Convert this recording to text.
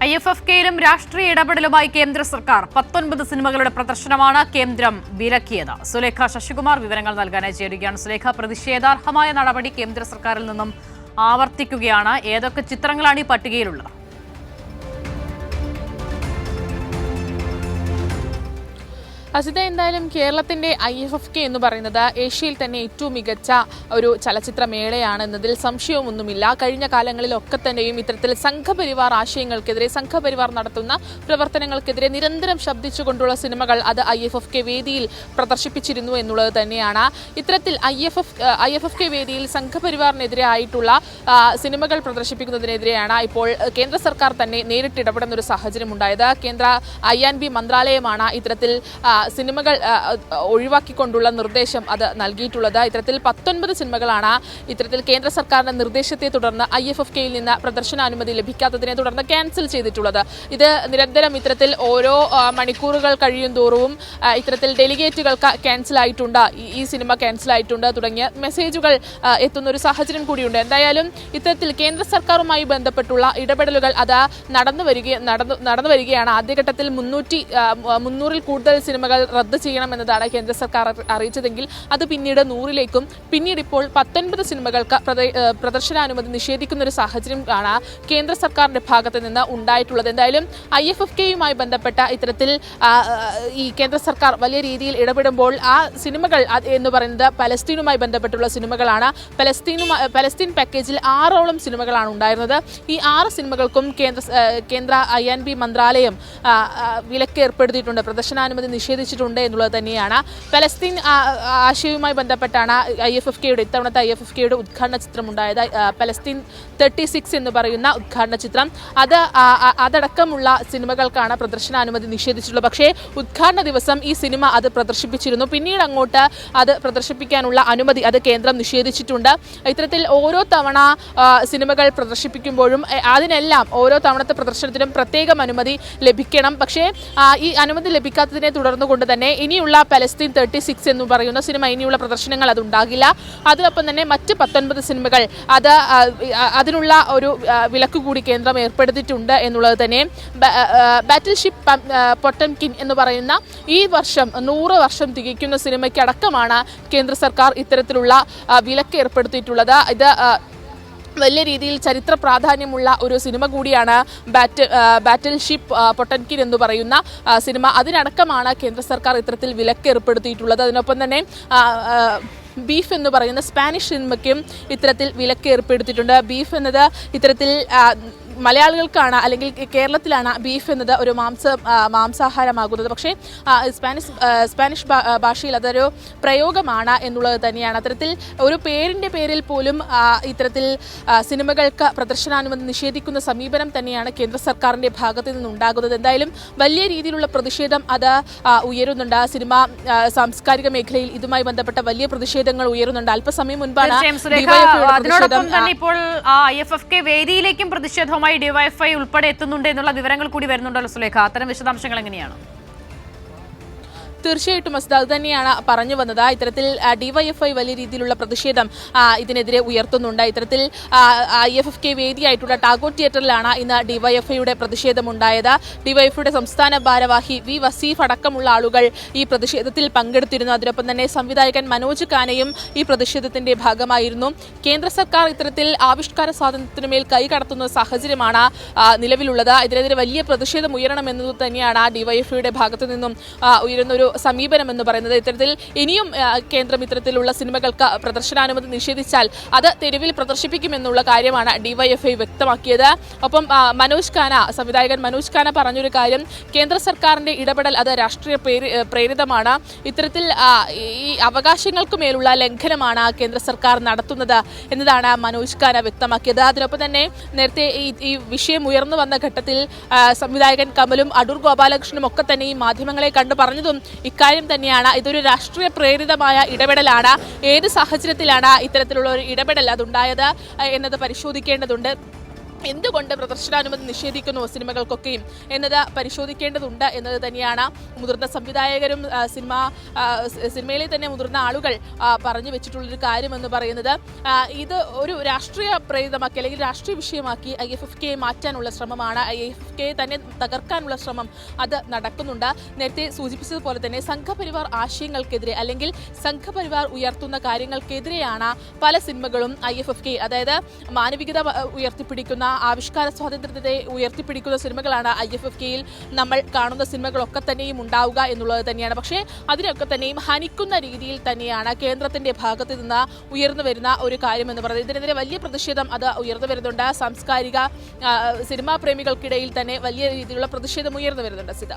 IFFKയിലും രാഷ്ട്രീയ ഇടപെടലുമായി കേന്ദ്ര സർക്കാർ 19 സിനിമകളുടെ പ്രദർശനമാണ് കേന്ദ്രം വിലക്കിയത്. സുലേഖ ശശികുമാർ വിവരങ്ങൾ നൽകാനായി ചേരുകയാണ്. സുലേഖ, പ്രതിഷേധാർഹമായ നടപടി കേന്ദ്ര സർക്കാരിൽ നിന്നും ആവർത്തിക്കുകയാണ്. ഏതൊക്കെ ചിത്രങ്ങളാണ് ഈ പട്ടികയിലുള്ളത്? അസിത, എന്തായാലും കേരളത്തിന്റെ IFFK എന്ന് പറയുന്നത് ഏഷ്യയിൽ തന്നെ ഏറ്റവും മികച്ച ഒരു ചലച്ചിത്രമേളയാണ് എന്നതിൽ സംശയമൊന്നുമില്ല. കഴിഞ്ഞ കാലങ്ങളിലൊക്കെ തന്നെയും ഇത്തരത്തിൽ സംഘപരിവാർ ആശയങ്ങൾക്കെതിരെ, സംഘപരിവാർ നടത്തുന്ന പ്രവർത്തനങ്ങൾക്കെതിരെ നിരന്തരം ശബ്ദിച്ചുകൊണ്ടുള്ള സിനിമകൾ അത് IFFK വേദിയിൽ പ്രദർശിപ്പിച്ചിരുന്നു എന്നുള്ളത് തന്നെയാണ്. ഇത്തരത്തിൽ IFFK വേദിയിൽ സംഘപരിവാറിനെതിരെ ആയിട്ടുള്ള സിനിമകൾ പ്രദർശിപ്പിക്കുന്നതിനെതിരെയാണ് ഇപ്പോൾ കേന്ദ്ര സർക്കാർ തന്നെ നേരിട്ട് ഇടപെടുന്ന ഒരു സാഹചര്യം ഉണ്ടായത്. കേന്ദ്ര INB മന്ത്രാലയമാണ് ഇത്തരത്തിൽ സിനിമകൾ ഒഴിവാക്കിക്കൊണ്ടുള്ള നിർദ്ദേശം അത് നൽകിയിട്ടുള്ളത്. ഇത്തരത്തിൽ 19 സിനിമകളാണ് ഇത്തരത്തിൽ കേന്ദ്ര സർക്കാരിന്റെ നിർദ്ദേശത്തെ തുടർന്ന് IFFKയിൽ നിന്ന് പ്രദർശനാനുമതി ലഭിക്കാത്തതിനെ തുടർന്ന് ക്യാൻസൽ ചെയ്തിട്ടുള്ളത്. ഇത് നിരന്തരം ഇത്തരത്തിൽ ഓരോ മണിക്കൂറുകൾ കഴിയും തോറും ഇത്തരത്തിൽ ഡെലിഗേറ്റുകൾക്ക് ക്യാൻസൽ ആയിട്ടുണ്ട്, ഈ സിനിമ ക്യാൻസൽ ആയിട്ടുണ്ട് തുടങ്ങിയ മെസ്സേജുകൾ എത്തുന്ന ഒരു സാഹചര്യം കൂടിയുണ്ട്. എന്തായാലും ഇത്തരത്തിൽ കേന്ദ്ര സർക്കാരുമായി ബന്ധപ്പെട്ടുള്ള ഇടപെടലുകൾ അത് നടന്നു വരികയാണ്. ആദ്യഘട്ടത്തിൽ 300-ൽ കൂടുതൽ സിനിമകൾ റദ്ദ് ചെയ്യണമെന്നതാണ് കേന്ദ്ര സർക്കാർ അറിയിച്ചതെങ്കിൽ അത് പിന്നീട് 100-ലേക്കും പിന്നീട് ഇപ്പോൾ 19 സിനിമകൾക്ക് പ്രദർശനാനുമതി നിഷേധിക്കുന്ന ഒരു സാഹചര്യമാണ് കേന്ദ്ര സർക്കാരിന്റെ ഭാഗത്ത് നിന്ന് ഉണ്ടായിട്ടുള്ളത്. എന്തായാലും IFFKയുമായി ബന്ധപ്പെട്ട ഇത്തരത്തിൽ ഈ കേന്ദ്ര സർക്കാർ വലിയ രീതിയിൽ ഇടപെടുമ്പോൾ ആ സിനിമകൾ എന്ന് പറയുന്നത് പലസ്തീനുമായി ബന്ധപ്പെട്ടുള്ള സിനിമകളാണ്. പലസ്തീൻ പാക്കേജിൽ 6ഓളം സിനിമകളാണ് ഉണ്ടായിരുന്നത്. ഈ 6 സിനിമകൾക്കും കേന്ദ്ര INB മന്ത്രാലയം വിലക്ക് ഏർപ്പെടുത്തിയിട്ടുണ്ട്, പ്രദർശനാനുമതി നിഷേധിച്ചിട്ടുണ്ട് എന്നുള്ളത് തന്നെയാണ്. പലസ്തീൻ ആശയവുമായി ബന്ധപ്പെട്ടാണ് ഇത്തവണത്തെ IFFKയുടെ ഉദ്ഘാടന ചിത്രം ഉണ്ടായത്. പലസ്തീൻ 36 എന്ന് പറയുന്ന ഉദ്ഘാടന ചിത്രം അതടക്കമുള്ള സിനിമകൾക്കാണ് പ്രദർശനാനുമതി നിഷേധിച്ചിട്ടുള്ളത്. പക്ഷേ ഉദ്ഘാടന ദിവസം ഈ സിനിമ അത് പ്രദർശിപ്പിച്ചിരുന്നു. പിന്നീട് അങ്ങോട്ട് അത് പ്രദർശിപ്പിക്കാനുള്ള അനുമതി അത് കേന്ദ്രം നിഷേധിച്ചിട്ടുണ്ട്. ഇത്തരത്തിൽ ഓരോ തവണ സിനിമകൾ പ്രദർശിപ്പിക്കുമ്പോഴും അതിനെല്ലാം ഓരോ തവണത്തെ പ്രദർശനത്തിനും പ്രത്യേകം അനുമതി ലഭിക്കണം. പക്ഷേ ഈ അനുമതി ലഭിക്കാത്തതിനെ തുടർന്നുകൊണ്ട് തന്നെ ഇനിയുള്ള പലസ്തീൻ 36 എന്ന് പറയുന്ന സിനിമ ഇനിയുള്ള പ്രദർശനങ്ങൾ അതുണ്ടാകില്ല. അതിനൊപ്പം തന്നെ മറ്റ് 19 സിനിമകൾ അതിനുള്ള ഒരു വിലക്ക് കൂടി കേന്ദ്രം ഏർപ്പെടുത്തിയിട്ടുണ്ട് എന്നുള്ളത് തന്നെ. ബാറ്റിൽഷിപ്പ് പൊട്ടംകിൻ എന്ന് പറയുന്ന ഈ വർഷം 100 വർഷം തികയ്ക്കുന്ന സിനിമയ്ക്കടക്കമാണ് കേന്ദ്ര സർക്കാർ ഇത്തരത്തിലുള്ള വിലക്ക് ഏർപ്പെടുത്തിയിട്ടുള്ളത്. ഇത് വലിയ രീതിയിൽ ചരിത്ര പ്രാധാന്യമുള്ള ഒരു സിനിമ കൂടിയാണ് ബാറ്റിൽഷിപ്പ് പൊട്ടൻകിൻ എന്ന് പറയുന്ന സിനിമ. അതിനടക്കമാണ് കേന്ദ്ര സർക്കാർ ഇത്തരത്തിൽ വിലക്ക് ഏർപ്പെടുത്തിയിട്ടുള്ളത്. അതിനൊപ്പം തന്നെ ബീഫ് എന്ന് പറയുന്ന സ്പാനിഷ് സിനിമയ്ക്കും ഇത്തരത്തിൽ വിലക്ക് ഏർപ്പെടുത്തിയിട്ടുണ്ട്. ബീഫ് എന്നത് ഇത്തരത്തിൽ മലയാളികൾക്കാണ് അല്ലെങ്കിൽ കേരളത്തിലാണ് ബീഫ് എന്നത് ഒരു മാംസാഹാരമാകുന്നത്. പക്ഷേ സ്പാനിഷ് ഭാഷയിൽ അതൊരു പ്രയോഗമാണ് എന്നുള്ളത് തന്നെയാണ്. അത്തരത്തിൽ ഒരു പേരിൻ്റെ പേരിൽ പോലും ഇത്തരത്തിൽ സിനിമകൾക്ക് പ്രദർശനാനുമതി നിഷേധിക്കുന്ന സമീപനം തന്നെയാണ് കേന്ദ്ര സർക്കാരിൻ്റെ ഭാഗത്തു നിന്നുണ്ടാകുന്നത്. എന്തായാലും വലിയ രീതിയിലുള്ള പ്രതിഷേധം അത് ഉയരുന്നുണ്ട്. സിനിമ സാംസ്കാരിക മേഖലയിൽ ഇതുമായി ബന്ധപ്പെട്ട വലിയ പ്രതിഷേധങ്ങൾ ഉയരുന്നുണ്ട്. അല്പസമയം മുൻപാണ് ഇപ്പോൾ IFFK വേദിയിലേക്കും പ്രതിഷേധവുമായി DYFI ഉൾപ്പെടെ എത്തുന്നുണ്ട് എന്നുള്ള വിവരങ്ങൾ കൂടി വരുന്നുണ്ടല്ലോ സുലേഖ. അത്തരം വിശദാംശങ്ങൾ എങ്ങനെയാണ്? തീർച്ചയായിട്ടും അസ്ത, അത് തന്നെയാണ് പറഞ്ഞു വന്നത്. ഇത്തരത്തിൽ DYFI വലിയ രീതിയിലുള്ള പ്രതിഷേധം ഇതിനെതിരെ ഉയർത്തുന്നുണ്ട്. ഇത്തരത്തിൽ IFFK വേദിയായിട്ടുള്ള ടാഗോർ തിയേറ്ററിലാണ് ഇന്ന് DYFIയുടെ പ്രതിഷേധമുണ്ടായത്. DYFIയുടെ സംസ്ഥാന ഭാരവാഹി V വസീഫ് അടക്കമുള്ള ആളുകൾ ഈ പ്രതിഷേധത്തിൽ പങ്കെടുത്തിരുന്നു. അതിനൊപ്പം തന്നെ സംവിധായകൻ മനോജ് കാനയും ഈ പ്രതിഷേധത്തിന്റെ ഭാഗമായിരുന്നു. കേന്ദ്ര സർക്കാർ ഇത്തരത്തിൽ ആവിഷ്കാര സ്വാതന്ത്ര്യത്തിന് മേൽ കൈകടത്തുന്ന സാഹചര്യമാണ് നിലവിലുള്ളത്. ഇതിനെതിരെ വലിയ പ്രതിഷേധം ഉയരണമെന്നത് തന്നെയാണ് DYFIയുടെ ഭാഗത്തു നിന്നും ഉയരുന്ന ഒരു സമീപനം എന്ന് പറയുന്നത്. ഇത്തരത്തിൽ ഇനിയും കേന്ദ്രം ഇത്തരത്തിലുള്ള സിനിമകൾക്ക് പ്രദർശനാനുമതി നിഷേധിച്ചാൽ അത് തെരുവിൽ പ്രദർശിപ്പിക്കുമെന്നുള്ള കാര്യമാണ് DYFI വ്യക്തമാക്കിയത്. ഒപ്പം സംവിധായകൻ മനോജ് ഖാന പറഞ്ഞൊരു കാര്യം, കേന്ദ്ര സർക്കാരിന്റെ ഇടപെടൽ അത് രാഷ്ട്രീയ പ്രേരിതമാണ്. ഇത്തരത്തിൽ ഈ അവകാശങ്ങൾക്ക് മേലുള്ള ലംഘനമാണ് കേന്ദ്ര സർക്കാർ നടത്തുന്നത് എന്നതാണ് മനോജ് ഖാന വ്യക്തമാക്കിയത്. അതിനൊപ്പം തന്നെ നേരത്തെ ഈ വിഷയം ഉയർന്നു വന്ന ഘട്ടത്തിൽ സംവിധായകൻ കമലും അടൂർ ഗോപാലകൃഷ്ണനും ഒക്കെ തന്നെ ഈ മാധ്യമങ്ങളെ കണ്ടു പറഞ്ഞതും ഇക്കാര്യം തന്നെയാണ്. ഇതൊരു രാഷ്ട്രീയ പ്രേരിതമായ ഇടപെടലാണ്. ഏത് സാഹചര്യത്തിലാണ് ഇത്തരത്തിലുള്ള ഒരു ഇടപെടൽ അതുണ്ടായത് എന്നത് പരിശോധിക്കേണ്ടതുണ്ട്. എന്തുകൊണ്ട് പ്രദർശനാനുമതി നിഷേധിക്കുന്നു സിനിമകൾക്കൊക്കെയും എന്നത് പരിശോധിക്കേണ്ടതുണ്ട് എന്നത് തന്നെയാണ് മുതിർന്ന സംവിധായകരും സിനിമയിലെ തന്നെ മുതിർന്ന ആളുകൾ പറഞ്ഞു വെച്ചിട്ടുള്ളൊരു കാര്യമെന്ന് പറയുന്നത്. ഇത് ഒരു രാഷ്ട്രീയ പ്രേരിതമാക്കി അല്ലെങ്കിൽ രാഷ്ട്രീയ വിഷയമാക്കി IFFK മാറ്റാനുള്ള ശ്രമമാണ്. IFFK തന്നെ തകർക്കാനുള്ള ശ്രമം അത് നടക്കുന്നുണ്ട്. നേരത്തെ സൂചിപ്പിച്ചതുപോലെ തന്നെ സംഘപരിവാർ ആശയങ്ങൾക്കെതിരെ അല്ലെങ്കിൽ സംഘപരിവാർ ഉയർത്തുന്ന കാര്യങ്ങൾക്കെതിരെയാണ് പല സിനിമകളും IFFK, അതായത് മാനവികത ഉയർത്തിപ്പിടിക്കുന്ന ആവിഷ്കാര സ്വാതന്ത്ര്യത്തെ ഉയർത്തിപ്പിടിക്കുന്ന സിനിമകളാണ് IFFK-യിൽ നമ്മൾ കാണുന്ന സിനിമകളൊക്കെ തന്നെയും ഉണ്ടാവുക എന്നുള്ളത് തന്നെയാണ്. പക്ഷേ അതിനൊക്കെ തന്നെയും ഹനിക്കുന്ന രീതിയിൽ തന്നെയാണ് കേന്ദ്രത്തിന്റെ ഭാഗത്ത് നിന്ന് ഉയർന്നു വരുന്ന ഒരു കാര്യം എന്ന് പറയുന്നത്. ഇതിനെതിരെ വലിയ പ്രതിഷേധം അത് ഉയർന്നു വരുന്നുണ്ട്. സാംസ്കാരിക സിനിമാ പ്രേമികൾക്കിടയിൽ തന്നെ വലിയ രീതിയിലുള്ള പ്രതിഷേധം ഉയർന്നു വരുന്നുണ്ട്. സിത.